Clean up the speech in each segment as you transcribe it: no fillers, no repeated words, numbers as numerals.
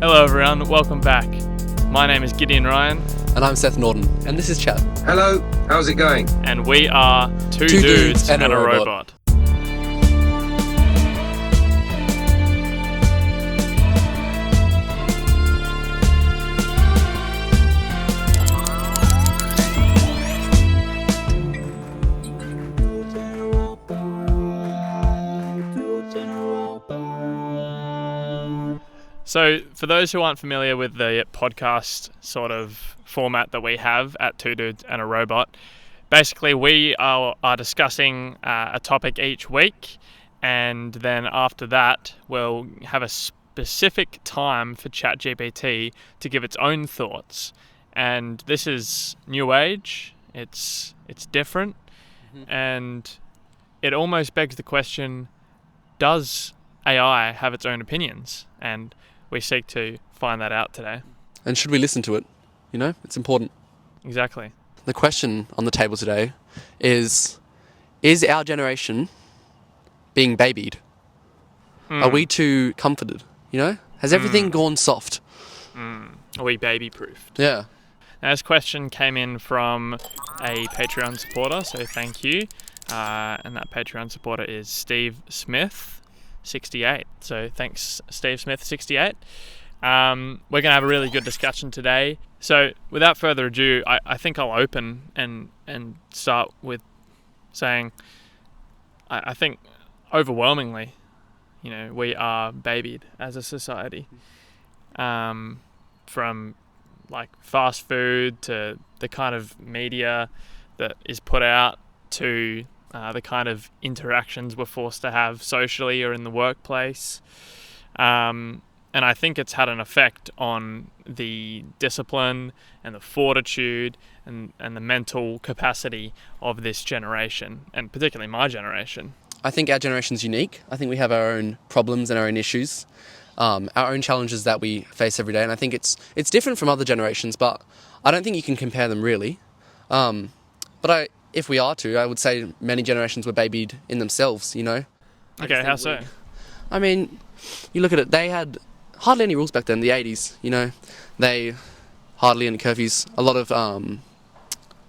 Hello everyone, welcome back. My name is Gideon Ryan. And I'm Seth Norton, and this is Chat. Hello, how's it going? And we are two dudes and a robot. So, for those who aren't familiar with the podcast sort of format that we have at Two Dudes and a Robot, basically we are discussing a topic each week, and then after that we'll have a specific time for ChatGPT to give its own thoughts. And this is new age, it's different, and it almost begs the question, does AI have its own opinions? And we seek to find that out today. And should we listen to it? You know, it's important. Exactly. The question on the table today is our generation being babied? Are we too comforted? You know? Has everything gone soft? Are we baby-proofed? Yeah. Now, this question came in from a Patreon supporter, so thank you. And that Patreon supporter is Steve Smith, 68. So thanks, Steve Smith, 68. We're going to have a really good discussion today. So without further ado, I think I'll open and start with saying I think overwhelmingly, you know, we are babied as a society. From like fast food to the kind of media that is put out to the kind of interactions we're forced to have socially or in the workplace. And I think it's had an effect on the discipline and the fortitude and the mental capacity of this generation, and particularly my generation. I think our generation's unique. I think we have our own problems and our own issues, our own challenges that we face every day. And I think it's different from other generations, but I don't think you can compare them really. If we are to, I would say many generations were babied in themselves, you know? Okay, how so? I mean, you look at it, they had hardly any rules back then, the 80s, you know? They hardly any curfews, a lot of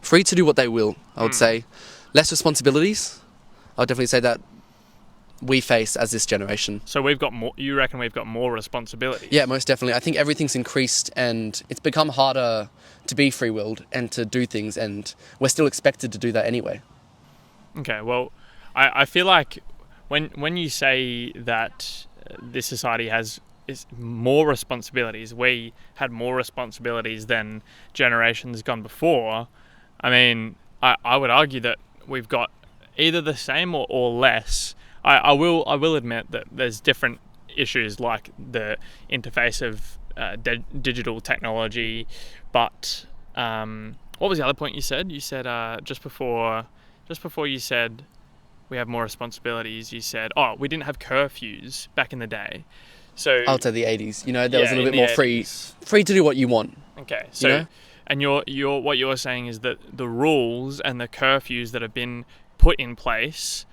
free to do what they will, I would say. Less responsibilities, I would definitely say that we face as this generation. So we've got more, you reckon we've got more responsibilities? Yeah, most definitely. I think everything's increased and it's become harder to be free-willed and to do things, and we're still expected to do that anyway. Okay, well, I feel like when you say that this society has more responsibilities, we had more responsibilities than generations gone before, I mean, I would argue that we've got either the same or less. I will admit that there's different issues like the interface of digital technology, but what was the other point you said? You said just before you said we have more responsibilities, you said, we didn't have curfews back in the day. So I would say the 80s. You know, there was a little bit more 80s. free to do what you want. Okay, so you know? And you're what you're saying is that the rules and the curfews that have been put in place,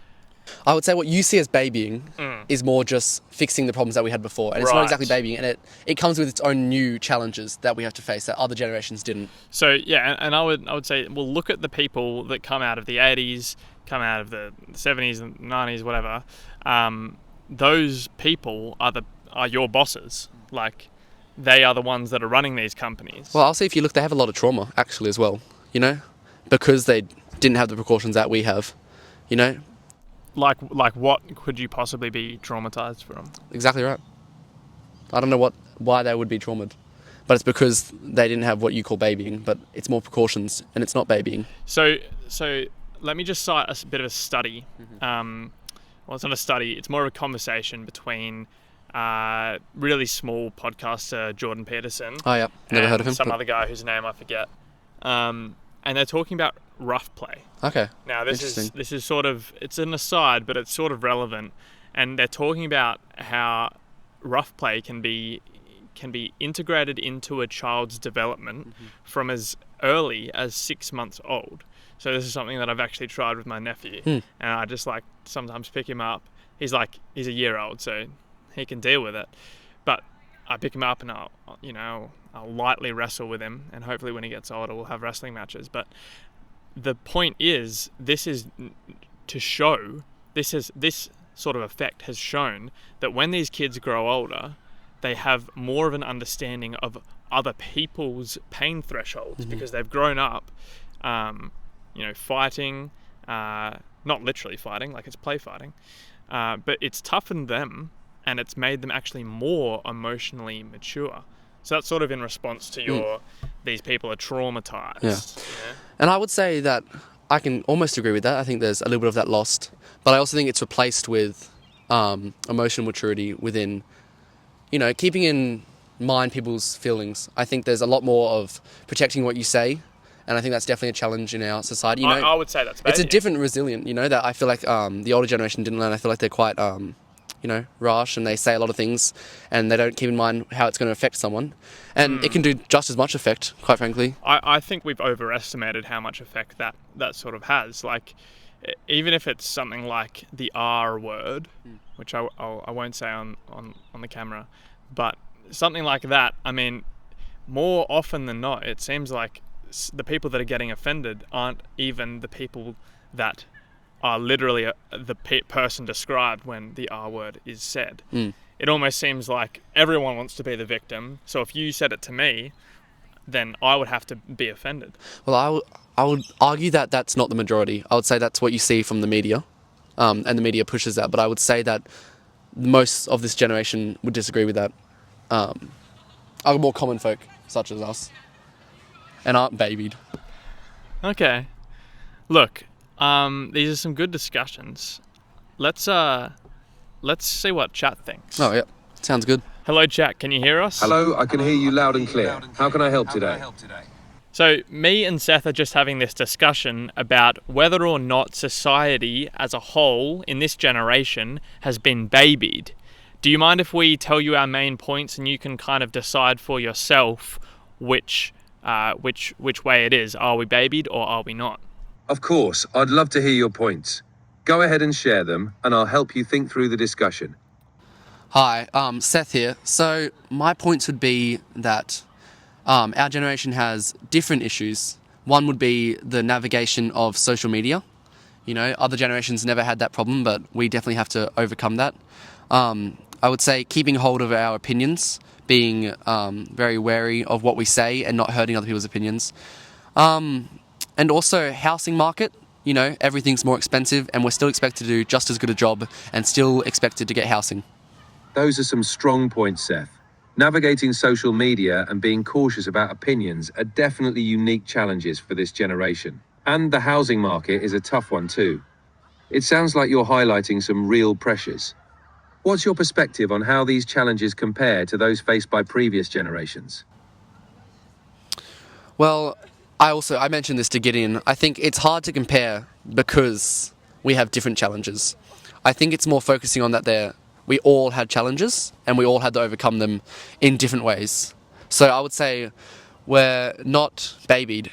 I would say what you see as babying is more just fixing the problems that we had before. And it's not exactly babying, and it comes with its own new challenges that we have to face that other generations didn't. So yeah, and I would say, well, look at the people that come out of the 80s, come out of the 70s and 90s, whatever. Those people are your bosses. Like, they are the ones that are running these companies. Well, I'll say if you look, they have a lot of trauma actually as well, you know, because they didn't have the precautions that we have, you know. Like what could you possibly be traumatized from? Exactly right. I don't know why they would be traumatized, but it's because they didn't have what you call babying, but it's more precautions and it's not babying. So let me just cite a bit of a study. Well, it's not a study, it's more of a conversation between really small podcaster Jordan Peterson. Oh yeah, never heard of him. Some other guy whose name I forget. And they're talking about rough play. Okay. Now this is sort of, it's an aside, but it's sort of relevant. And they're talking about how rough play can be integrated into a child's development from as early as 6 months old. So this is something that I've actually tried with my nephew, and I just like sometimes pick him up. He's a year old, so he can deal with it. But I pick him up and I'll lightly wrestle with him, and hopefully when he gets older we'll have wrestling matches. But the point is, this is to show, this sort of effect has shown that when these kids grow older, they have more of an understanding of other people's pain thresholds, because they've grown up, fighting, not literally fighting, like it's play fighting, but it's toughened them, and it's made them actually more emotionally mature. So that's sort of in response to these people are traumatized. Yeah. And I would say that I can almost agree with that. I think there's a little bit of that lost, but I also think it's replaced with emotional maturity within, keeping in mind people's feelings. I think there's a lot more of protecting what you say, and I think that's definitely a challenge in our society. I would say that's bad. It's a different resilient, that I feel like the older generation didn't learn. I feel like they're quite, rash, and they say a lot of things, and they don't keep in mind how it's going to affect someone. And it can do just as much effect, quite frankly. I think we've overestimated how much effect that sort of has. Like, even if it's something like the R word, which I won't say on the camera, but something like that, I mean, more often than not, it seems like the people that are getting offended aren't even the people that are literally the person described when the R word is said. It almost seems like everyone wants to be the victim. So if you said it to me, then I would have to be offended. Well, I would argue that that's not the majority. I would say that's what you see from the media, and the media pushes that. But I would say that most of this generation would disagree with that. Are more common folk, such as us, and aren't babied. Okay. Look, these are some good discussions. Let's see what chat thinks. Oh, yeah. Sounds good. Hello, chat. Can you hear us? Hello, I can hear you loud and clear. How can I help today? So me and Seth are just having this discussion about whether or not society as a whole in this generation has been babied. Do you mind if we tell you our main points and you can kind of decide for yourself which way it is? Are we babied or are we not? Of course, I'd love to hear your points. Go ahead and share them, and I'll help you think through the discussion. Hi, Seth here. So my points would be that our generation has different issues. One would be the navigation of social media. Other generations never had that problem, but we definitely have to overcome that. I would say keeping hold of our opinions, being very wary of what we say and not hurting other people's opinions. And also housing market. Everything's more expensive, and we're still expected to do just as good a job and still expected to get housing. Those are some strong points, Seth. Navigating social media and being cautious about opinions are definitely unique challenges for this generation. And the housing market is a tough one too. It sounds like you're highlighting some real pressures. What's your perspective on how these challenges compare to those faced by previous generations? Well, I mentioned this to Gideon. I think it's hard to compare because we have different challenges. I think it's more focusing on that we all had challenges and we all had to overcome them in different ways. So I would say we're not babied,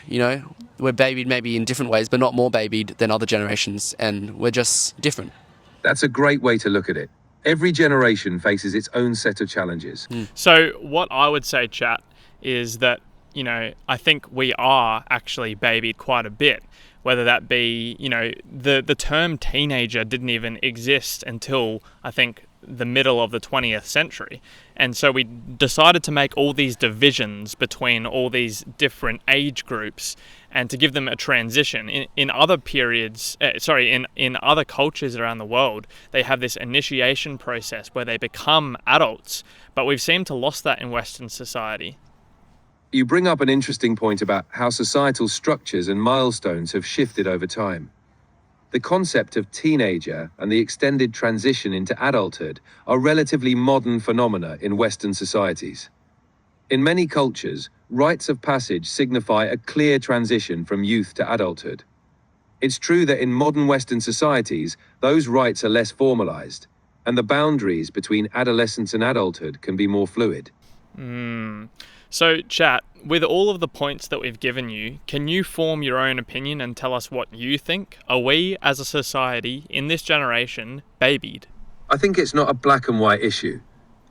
We're babied maybe in different ways, but not more babied than other generations, and we're just different. That's a great way to look at it. Every generation faces its own set of challenges. So what I would say, chat, is that, I think we are actually babied quite a bit. Whether that be, the term teenager didn't even exist until, I think, the middle of the 20th century. And so we decided to make all these divisions between all these different age groups and to give them a transition. In other periods, in other cultures around the world, they have this initiation process where they become adults, but we've seemed to lost that in Western society. You bring up an interesting point about how societal structures and milestones have shifted over time. The concept of teenager and the extended transition into adulthood are relatively modern phenomena in Western societies. In many cultures, rites of passage signify a clear transition from youth to adulthood. It's true that in modern Western societies, those rites are less formalized, and the boundaries between adolescence and adulthood can be more fluid. So, chat, with all of the points that we've given you, can you form your own opinion and tell us what you think? Are we, as a society, in this generation, babied? I think it's not a black and white issue.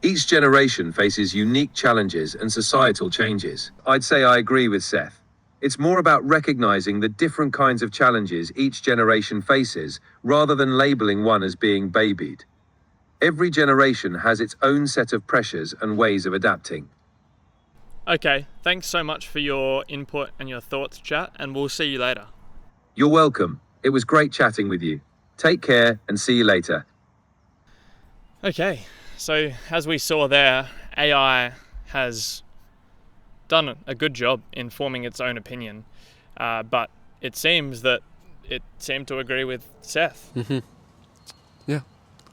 Each generation faces unique challenges and societal changes. I'd say I agree with Seth. It's more about recognizing the different kinds of challenges each generation faces rather than labeling one as being babied. Every generation has its own set of pressures and ways of adapting. Okay, thanks so much for your input and your thoughts, chat, and we'll see you later. You're welcome. It was great chatting with you. Take care and see you later. Okay, so as we saw there, AI has done a good job in forming its own opinion, but it seems that it seemed to agree with Seth. Yeah,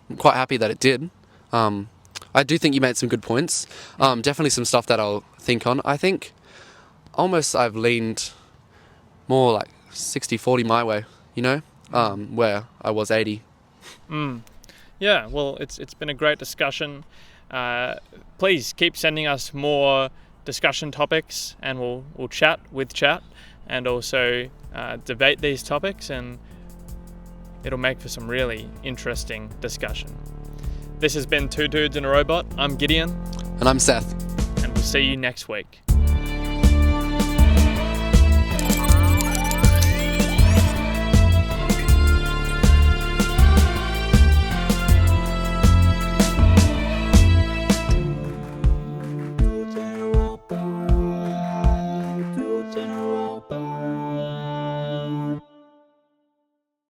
I'm quite happy that it did. I do think you made some good points. Definitely some stuff that I'll think on. I think almost I've leaned more like 60-40 my way, where I was 80. Yeah, well, it's been a great discussion. Please keep sending us more discussion topics, and we'll chat with chat, and also debate these topics, and it'll make for some really interesting discussion. This has been Two Dudes and a Robot. I'm Gideon. And I'm Seth. And we'll see you next week.